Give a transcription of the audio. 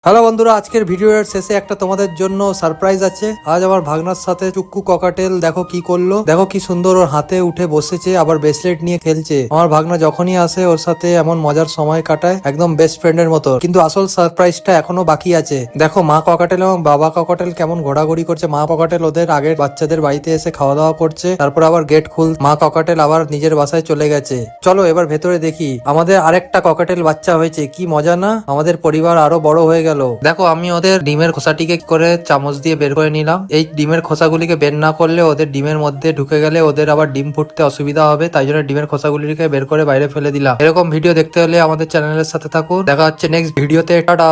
Hello বন্ধুরা, আজকের ভিডিওর শেষে একটা তোমাদের জন্য সারপ্রাইজ আছে। আজ আমার ভাগনার সাথে চুক্কু ককাটেল দেখো কি করলো, দেখো কি সুন্দর ওর হাতে উঠে বসেছে, আবার ব্রেসলেট নিয়ে খেলছে। আমার ভাগনা যখনই আসে ওর সাথে এমন মজার সময় কাটায়, একদম বেস্ট ফ্রেন্ডের মতো। কিন্তু আসল সারপ্রাইজটা এখনো বাকি আছে। দেখো মা ককাটেল এবং বাবা ককাটেল কেমন ঘোরাঘুরি করছে। মা ককাটেল ওদের আগের বাচ্চাদের বাড়িতে এসে খাওয়া দাওয়া করছে, তারপর আবার গেট খুল মা ককাটেল আবার নিজের বাসায় চলে গেছে। চলো এবার ভেতরে দেখি। আমাদের আরেকটা ককাটেল বাচ্চা হয়েছে, কি মজা না? আমাদের পরিবার আরো বড় হয়ে গেল। দেখো আমি ওদের ডিমের খোসাটিকে করে চামচ দিয়ে বের করে নিলাম। এই ডিমের খোসাগুলিকে বের না করলে ওদের ডিমের মধ্যে ঢুকে গেলে ওদের আবার ডিম ফুটতে অসুবিধা হবে, তাই জন্য ডিমের খোসাগুলিকে বের করে বাইরে ফেলে দিলাম। এরকম ভিডিও দেখতে হলে আমাদের চ্যানেলের সাথে থাকুন। দেখা হচ্ছে নেক্সট ভিডিওতে। টাটা।